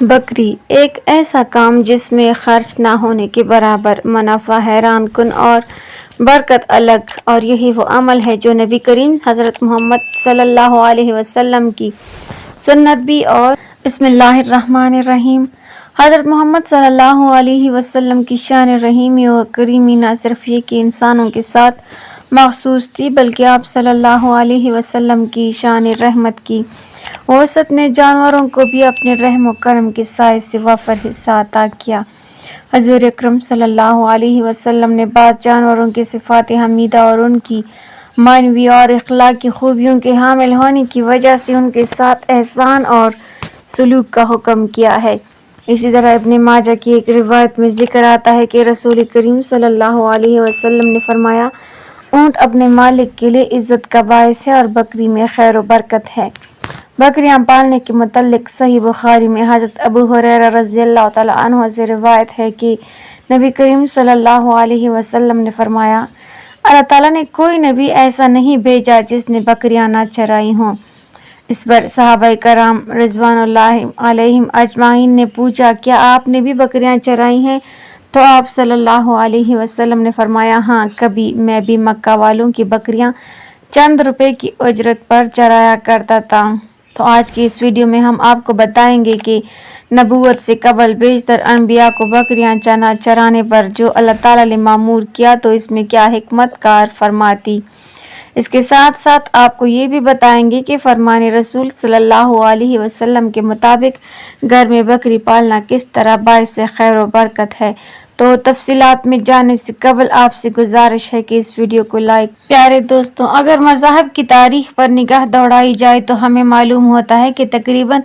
بکری ایک ایسا کام جس میں خرچ نہ ہونے کے برابر منافع حیران کن اور برکت الگ، اور یہی وہ عمل ہے جو نبی کریم حضرت محمد صلی اللہ علیہ وسلم کی سنت بھی اور بسم اللہ الرحمن الرحیم۔ حضرت محمد صلی اللہ علیہ وسلم کی شان رحیمی و کریمی نہ صرف یہ کہ انسانوں کے ساتھ مخصوص تھی، بلکہ آپ صلی اللہ علیہ وسلم کی شان رحمت کی وسعت نے جانوروں کو بھی اپنے رحم و کرم کے سائے سے وافر حصہ عطا کیا۔ حضور اکرم صلی اللہ علیہ وسلم نے بعض جانوروں کے صفات حمیدہ اور ان کی معنوی اور اخلاقی خوبیوں کے حامل ہونے کی وجہ سے ان کے ساتھ احسان اور سلوک کا حکم کیا ہے۔ اسی طرح ابن ماجہ کی ایک روایت میں ذکر آتا ہے کہ رسول کریم صلی اللہ علیہ وسلم نے فرمایا، اونٹ اپنے مالک کے لیے عزت کا باعث ہے اور بکری میں خیر و برکت ہے۔ بکریاں پالنے کے متعلق صحیح بخاری میں حضرت ابو ہریرہ رضی اللہ تعالیٰ عنہ سے روایت ہے کہ نبی کریم صلی اللہ علیہ وسلم نے فرمایا، اللہ تعالیٰ نے کوئی نبی ایسا نہیں بھیجا جس نے بکریاں نہ چرائی ہوں۔ اس پر صحابہ کرام رضوان اللہ علیہم اجمعین نے پوچھا، کیا آپ نے بھی بکریاں چرائی ہیں؟ تو آپ صلی اللہ علیہ وسلم نے فرمایا، ہاں، کبھی میں بھی مکہ والوں کی بکریاں چند روپے کی اجرت پر چرایا کرتا تھا۔ تو آج کی اس ویڈیو میں ہم آپ کو بتائیں گے کہ نبوت سے قبل بیشتر انبیاء کو بکریاں چرانے پر جو اللہ تعالیٰ نے مامور کیا تو اس میں کیا حکمت کار فرماتی۔ اس کے ساتھ ساتھ آپ کو یہ بھی بتائیں گے کہ فرمان رسول صلی اللہ علیہ وسلم کے مطابق گھر میں بکری پالنا کس طرح باعث خیر و برکت ہے۔ تو تفصیلات میں جانے سے قبل آپ سے گزارش ہے کہ اس ویڈیو کو لائک۔ پیارے دوستوں، اگر مذہب کی تاریخ پر نگاہ دوڑائی جائے تو ہمیں معلوم ہوتا ہے کہ تقریباً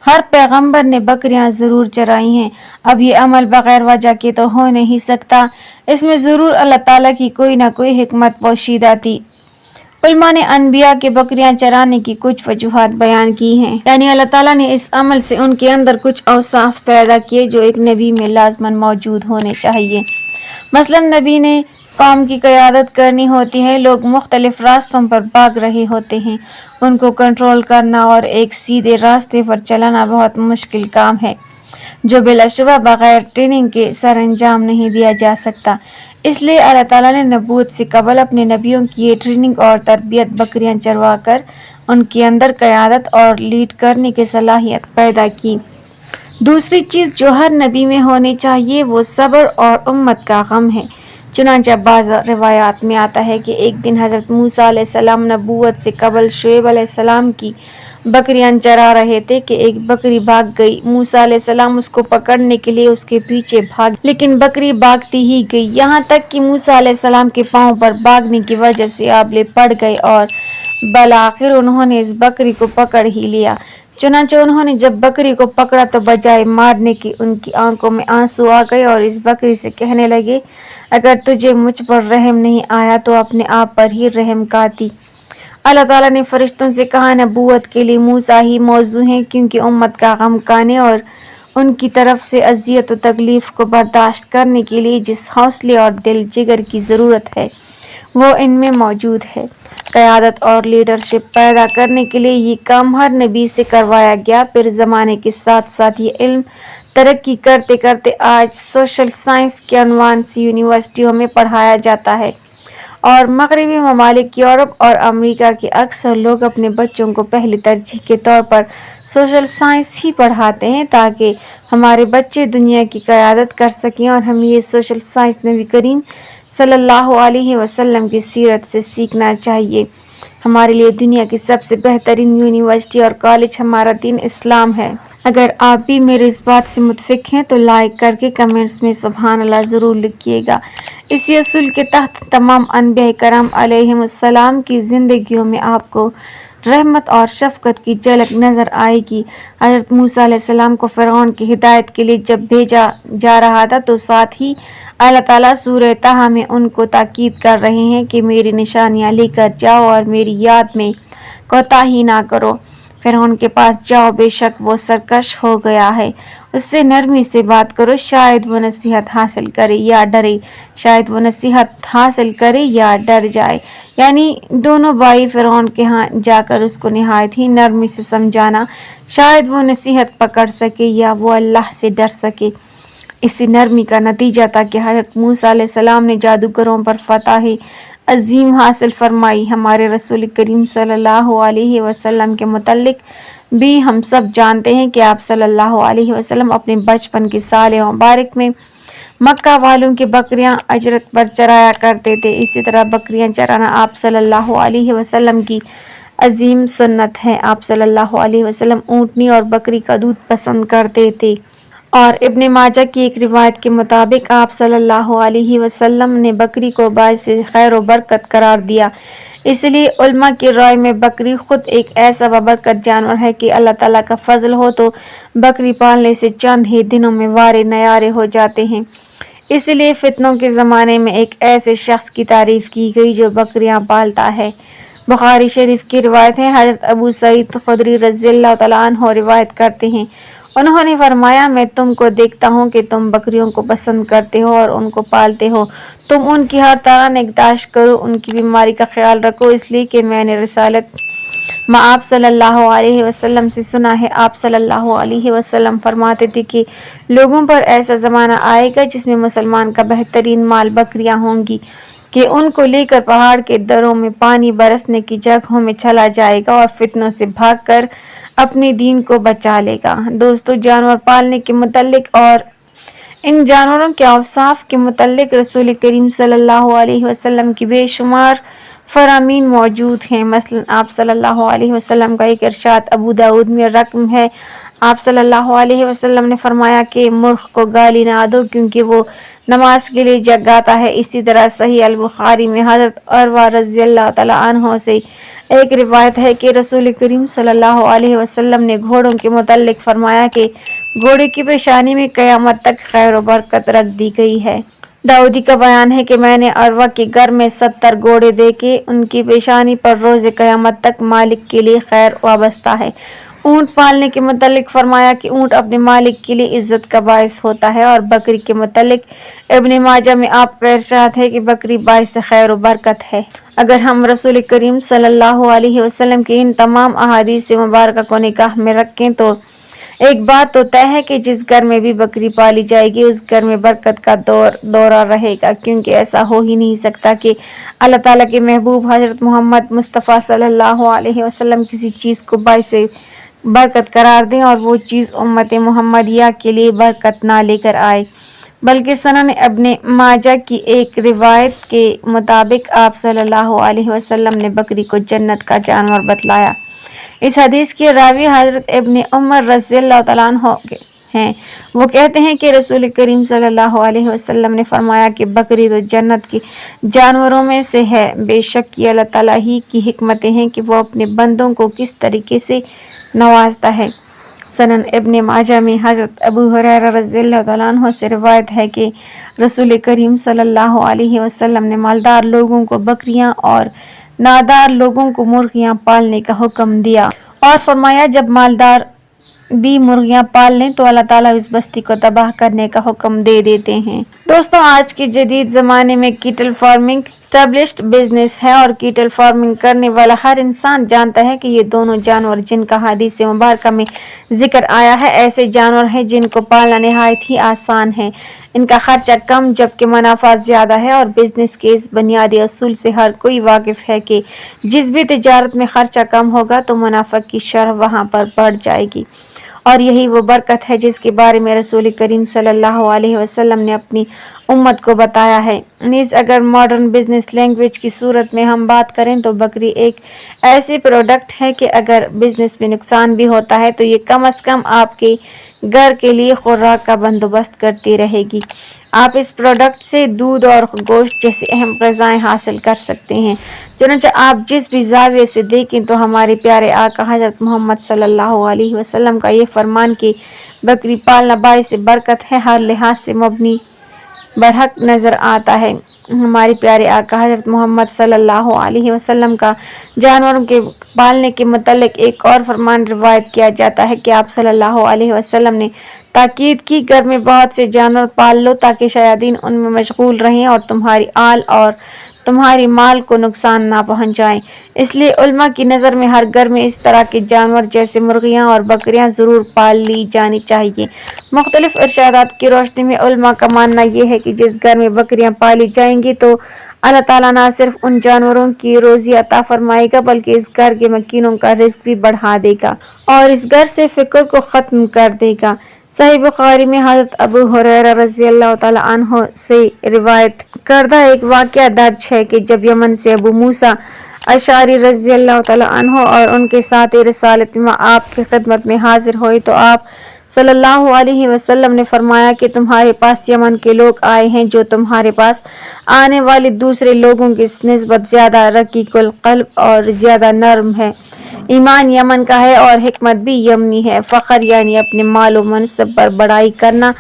ہر پیغمبر نے بکریاں ضرور چرائی ہیں۔ اب یہ عمل بغیر وجہ کے تو ہو نہیں سکتا، اس میں ضرور اللہ تعالیٰ کی کوئی نہ کوئی حکمت پوشیدہ تھی۔ علماء نے انبیاء کے بکریاں چرانے کی کچھ وجوہات بیان کی ہیں، یعنی اللہ تعالیٰ نے اس عمل سے ان کے اندر کچھ اوصاف پیدا کیے جو ایک نبی میں لازماً موجود ہونے چاہیے۔ مثلاً نبی نے قوم کی قیادت کرنی ہوتی ہے، لوگ مختلف راستوں پر بھاگ رہے ہوتے ہیں، ان کو کنٹرول کرنا اور ایک سیدھے راستے پر چلانا بہت مشکل کام ہے جو بلا شبہ بغیر ٹریننگ کے سر انجام نہیں دیا جا سکتا۔ اس لیے اللہ تعالیٰ نے نبوت سے قبل اپنے نبیوں کی یہ ٹریننگ اور تربیت بکریاں چروا کر ان کے اندر قیادت اور لیڈ کرنے کی صلاحیت پیدا کی۔ دوسری چیز جو ہر نبی میں ہونی چاہیے وہ صبر اور امت کا غم ہے۔ چنانچہ بعض روایات میں آتا ہے کہ ایک دن حضرت موسیٰ علیہ السلام نبوت سے قبل شعیب علیہ السلام کی بکریاں چرا رہے تھے کہ ایک بکری بھاگ گئی۔ موسیٰ علیہ السلام اس کو پکڑنے کے لیے اس کے پیچھے بھاگے، لیکن بکری بھاگتی ہی گئی، یہاں تک کہ موسیٰ علیہ السلام کے پاؤں پر بھاگنے کی وجہ سے آبلے پڑ گئے اور بالآخر انہوں نے اس بکری کو پکڑ ہی لیا۔ چنانچہ انہوں نے جب بکری کو پکڑا تو بجائے مارنے کے ان کی آنکھوں میں آنسو آ گئے اور اس بکری سے کہنے لگے، اگر تجھے مجھ پر رحم نہیں آیا تو اپنے آپ پر ہی رحم کھاتی۔ اللہ تعالیٰ نے فرشتوں سے کہا، نبوت کے لیے موسیٰ ہی موزوں ہیں، کیونکہ امت کا غم کھانے اور ان کی طرف سے اذیت و تکلیف کو برداشت کرنے کے لیے جس حوصلے اور دل جگر کی ضرورت ہے وہ ان میں موجود ہے۔ قیادت اور لیڈرشپ پیدا کرنے کے لیے یہ کام ہر نبی سے کروایا گیا۔ پھر زمانے کے ساتھ ساتھ یہ علم ترقی کرتے کرتے آج سوشل سائنس کے عنوان سے یونیورسٹیوں میں پڑھایا جاتا ہے، اور مغربی ممالک یورپ اور امریکہ کے اکثر لوگ اپنے بچوں کو پہلی ترجیح کے طور پر سوشل سائنس ہی پڑھاتے ہیں تاکہ ہمارے بچے دنیا کی قیادت کر سکیں، اور ہمیں یہ سوشل سائنس نبی کریم صلی اللہ علیہ وسلم کی سیرت سے سیکھنا چاہیے۔ ہمارے لیے دنیا کی سب سے بہترین یونیورسٹی اور کالج ہمارا دین اسلام ہے۔ اگر آپ بھی میرے اس بات سے متفق ہیں تو لائک کر کے کمنٹس میں سبحان اللہ ضرور لکھیے گا۔ اسی اصول کے تحت تمام انبیاء کرام علیہم السلام کی زندگیوں میں آپ کو رحمت اور شفقت کی جھلک نظر آئے گی۔ حضرت موسیٰ علیہ السلام کو فرعون کی ہدایت کے لیے جب بھیجا جا رہا تھا تو ساتھ ہی اللہ تعالیٰ سورہ طٰہٰ میں ان کو تاکید کر رہے ہیں کہ میری نشانیاں لے کر جاؤ اور میری یاد میں کوتاہی نہ کرو۔ فرعون کے پاس جاؤ، بے شک وہ سرکش ہو گیا ہے، اس سے نرمی سے بات کرو، شاید وہ نصیحت حاصل کرے یا ڈرے، شاید وہ نصیحت حاصل کرے یا ڈر جائے۔ یعنی دونوں بھائی فرعون کے ہاں جا کر اس کو نہایت ہی نرمی سے سمجھانا، شاید وہ نصیحت پکڑ سکے یا وہ اللہ سے ڈر سکے۔ اسی نرمی کا نتیجہ تھا کہ حضرت موسیٰ علیہ السلام نے جادوگروں پر فتح عظیم حاصل فرمائی۔ ہمارے رسول کریم صلی اللہ علیہ وسلم کے متعلق بھی ہم سب جانتے ہیں کہ آپ صلی اللہ علیہ وسلم اپنے بچپن کے سال مبارک میں مکہ والوں کی بکریاں اجرت پر چرایا کرتے تھے۔ اسی طرح بکریاں چرانا آپ صلی اللہ علیہ وسلم کی عظیم سنت ہے۔ آپ صلی اللہ علیہ وسلم اونٹنی اور بکری کا دودھ پسند کرتے تھے، اور ابن ماجہ کی ایک روایت کے مطابق آپ صلی اللہ علیہ وسلم نے بکری کو باعث خیر و برکت قرار دیا۔ اس لیے علماء کی رائے میں بکری خود ایک ایسا بابرکت جانور ہے کہ اللہ تعالیٰ کا فضل ہو تو بکری پالنے سے چند ہی دنوں میں وارے نیارے ہو جاتے ہیں۔ اس لیے فتنوں کے زمانے میں ایک ایسے شخص کی تعریف کی گئی جو بکریاں پالتا ہے۔ بخاری شریف کی روایت ہے، حضرت ابو سعید خدری رضی اللہ تعالیٰ عنہ روایت کرتے ہیں، انہوں نے فرمایا، میں تم کو دیکھتا ہوں کہ تم بکریوں کو پسند کرتے ہو اور ان کو پالتے ہو، تم ان کی ہر طرح نگہداشت کرو، ان کی بیماری کا خیال رکھو، اس لیے کہ میں نے رسالت میں آپ صلی اللہ علیہ وسلم سے سنا ہے۔ آپ صلی اللہ علیہ وسلم فرماتے تھے کہ لوگوں پر ایسا زمانہ آئے گا جس میں مسلمان کا بہترین مال بکریاں ہوں گی کہ ان کو لے کر پہاڑ کے دروں میں پانی برسنے کی جگہوں میں چلا جائے گا اور فتنوں سے بھاگ کر اپنے دین کو بچا لے گا۔ دوستو، جانور پالنے کے متعلق اور ان جانوروں کے اوصاف کے متعلق رسول کریم صلی اللہ علیہ وسلم کی بے شمار فرامین موجود ہیں۔ مثلا آپ صلی اللہ علیہ وسلم کا ایک ارشاد ابو داؤد میں رقم ہے، آپ صلی اللہ علیہ وسلم نے فرمایا کہ مرغ کو گالی نہ دو کیونکہ وہ نماز کے لیے جگاتا ہے۔ اسی طرح صحیح البخاری میں حضرت عروہ رضی اللہ تعالیٰ عنہ سے ایک روایت ہے کہ رسول کریم صلی اللہ علیہ وسلم نے گھوڑوں کے متعلق فرمایا کہ گھوڑے کی پیشانی میں قیامت تک خیر و برکت رکھ دی گئی ہے۔ داؤدی کا بیان ہے کہ میں نے عروہ کے گھر میں 70 گھوڑے دیکھے، ان کی پیشانی پر روز قیامت تک مالک کے لیے خیر وابستہ ہے۔ اونٹ پالنے کے متعلق فرمایا کہ اونٹ اپنے مالک کے لیے عزت کا باعث ہوتا ہے، اور بکری کے متعلق ابن ماجہ میں آپ کا ارشاد ہے کہ بکری باعث خیر و برکت ہے۔ اگر ہم رسول کریم صلی اللہ علیہ وسلم کی ان تمام احادیث مبارکہ کو نگاہ میں رکھیں تو ایک بات تو طے ہے کہ جس گھر میں بھی بکری پالی جائے گی اس گھر میں برکت کا دورہ رہے گا، کیونکہ ایسا ہو ہی نہیں سکتا کہ اللہ تعالیٰ کے محبوب حضرت محمد مصطفیٰ صلی اللہ علیہ وسلم کسی چیز کو باعث برکت قرار دیں اور وہ چیز امت محمدیہ کے لیے برکت نہ لے کر آئے۔ بلکہ سنن ابن ماجہ کی ایک روایت کے مطابق آپ صلی اللہ علیہ وسلم نے بکری کو جنت کا جانور بتلایا۔ اس حدیث کے راوی حضرت ابن عمر رضی اللہ تعالیٰ عنہ ہیں، وہ کہتے ہیں کہ رسول کریم صلی اللہ علیہ وسلم نے فرمایا کہ بکری تو جنت کے جانوروں میں سے ہے، بے شک یہ اللہ تعالیٰ ہی کی حکمتیں ہیں کہ وہ اپنے بندوں کو کس طریقے سے نوازتا ہے۔ سنن ابن ماجہ میں حضرت ابو ہریرہ رضی اللہ تعالیٰ عنہ سے روایت ہے کہ رسول کریم صلی اللہ علیہ وسلم نے مالدار لوگوں کو بکریاں اور نادار لوگوں کو مرغیاں پالنے کا حکم دیا، اور فرمایا جب مالدار بھی مرغیاں پال لیں تو اللہ تعالیٰ اس بستی کو تباہ کرنے کا حکم دے دیتے ہیں۔ دوستو، آج کے جدید زمانے میں کیٹل فارمنگ اسٹیبلشڈ بزنس ہے، اور کیٹل فارمنگ کرنے والا ہر انسان جانتا ہے کہ یہ دونوں جانور جن کا حدیث مبارکہ میں ذکر آیا ہے ایسے جانور ہیں جن کو پالنا نہایت ہی آسان ہے، ان کا خرچہ کم جبکہ منافع زیادہ ہے، اور بزنس کے اس بنیادی اصول سے ہر کوئی واقف ہے کہ جس بھی تجارت میں خرچہ کم ہوگا تو منافع کی شرح وہاں پر بڑھ جائے گی، اور یہی وہ برکت ہے جس کے بارے میں رسول کریم صلی اللہ علیہ وسلم نے اپنی امت کو بتایا ہے۔ نیز اگر ماڈرن بزنس لینگویج کی صورت میں ہم بات کریں تو بکری ایک ایسی پروڈکٹ ہے کہ اگر بزنس میں نقصان بھی ہوتا ہے تو یہ کم از کم آپ کے گھر کے لیے خوراک کا بندوبست کرتی رہے گی۔ آپ اس پروڈکٹ سے دودھ اور گوشت جیسی اہم غذائیں حاصل کر سکتے ہیں۔ چنانچہ آپ جس بھی زاویے سے دیکھیں تو ہمارے پیارے آقا حضرت محمد صلی اللہ علیہ وسلم کا یہ فرمان کہ بکری پالنا باعث برکت ہے، ہر لحاظ سے مبنی برحق نظر آتا ہے۔ ہمارے پیارے آقا حضرت محمد صلی اللہ علیہ وسلم کا جانوروں کے پالنے کے متعلق ایک اور فرمان روایت کیا جاتا ہے کہ آپ صلی اللہ علیہ وسلم نے تاکید کی، گھر میں بہت سے جانور پال لو تاکہ شیاطین ان میں مشغول رہیں اور تمہاری آل اور تمہاری مال کو نقصان نہ پہنچائیں۔ اس لیے علماء کی نظر میں ہر گھر میں اس طرح کے جانور جیسے مرغیاں اور بکریاں ضرور پال لی جانی چاہیے۔ مختلف ارشادات کی روشنی میں علماء کا ماننا یہ ہے کہ جس گھر میں بکریاں پالی جائیں گی تو اللہ تعالیٰ نہ صرف ان جانوروں کی روزی عطا فرمائے گا بلکہ اس گھر کے مکینوں کا رزق بھی بڑھا دے گا اور اس گھر سے فقر کو ختم کر دے گا۔ صحیح بخاری میں حضرت ابو ہریرہ رضی اللہ تعالیٰ عنہ سے روایت کردہ ایک واقعہ درج ہے کہ جب یمن سے ابو موسیٰ اشعری رضی اللہ تعالیٰ عنہ اور ان کے ساتھی رسالت میں آپ کی خدمت میں حاضر ہوئے تو آپ صلی اللہ علیہ وسلم نے فرمایا کہ تمہارے پاس یمن کے لوگ آئے ہیں جو تمہارے پاس آنے والے دوسرے لوگوں کی نسبت زیادہ رقیق القلب اور زیادہ نرم ہے۔ ایمان یمن کا ہے اور حکمت بھی یمنی ہے۔ فخر یعنی اپنے مال و منصب پر بڑائی کرنا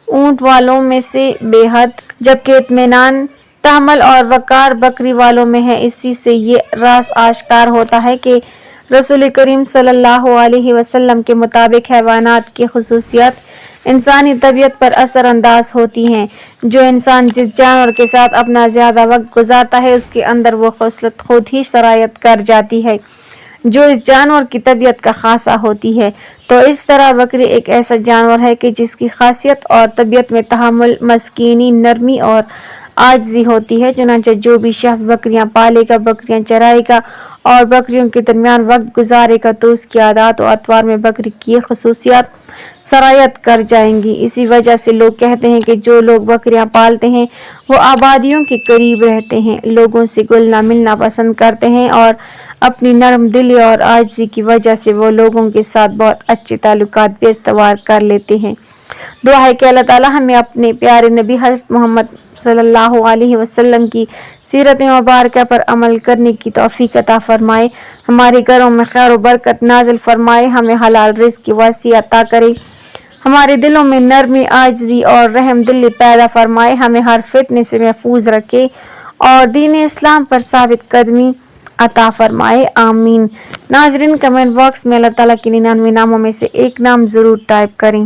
اونٹ والوں میں سے بے حد، جبکہ اطمینان، تحمل اور وقار بکری والوں میں ہے۔ اسی سے یہ راز آشکار ہوتا ہے کہ رسول کریم صلی اللہ علیہ وسلم کے مطابق حیوانات کی خصوصیات انسانی طبیعت پر اثر انداز ہوتی ہیں۔ جو انسان جس جانور کے ساتھ اپنا زیادہ وقت گزارتا ہے اس کے اندر وہ خصلت خود ہی سرایت کر جاتی ہے جو اس جانور کی طبیعت کا خاصہ ہوتی ہے۔ تو اس طرح بکری ایک ایسا جانور ہے کہ جس کی خاصیت اور طبیعت میں تحمل، مسکینی، نرمی اور عاجزی ہوتی ہے۔ چنانچہ جو بھی شخص بکریاں پالے گا، بکریاں چرائے گا اور بکریوں کے درمیان وقت گزارے گا تو اس کی عادات و اطوار میں بکری کی یہ خصوصیات سرایت کر جائیں گی۔ اسی وجہ سے لوگ کہتے ہیں کہ جو لوگ بکریاں پالتے ہیں وہ آبادیوں کے قریب رہتے ہیں، لوگوں سے گھلنا ملنا پسند کرتے ہیں اور اپنی نرم دلی اور عاجزی کی وجہ سے وہ لوگوں کے ساتھ بہت اچھے تعلقات بھی استوار کر لیتے ہیں۔ دعا ہے کہ اللہ تعالیٰ ہمیں اپنے پیارے نبی حضرت محمد صلی اللہ علیہ وسلم کی سیرت مبارکہ پر عمل کرنے کی توفیق عطا فرمائے، ہمارے گھروں میں خیر و برکت نازل فرمائے، ہمیں حلال رزق کی وسعت عطا کرے، ہمارے دلوں میں نرمی، عاجزی اور رحم دلی پیدا فرمائے، ہمیں ہر فتنے سے محفوظ رکھے اور دین اسلام پر ثابت قدمی عطا فرمائے، آمین۔ ناظرین، کمنٹ باکس میں اللہ تعالیٰ کے 99 ناموں میں سے ایک نام ضرور ٹائپ کریں۔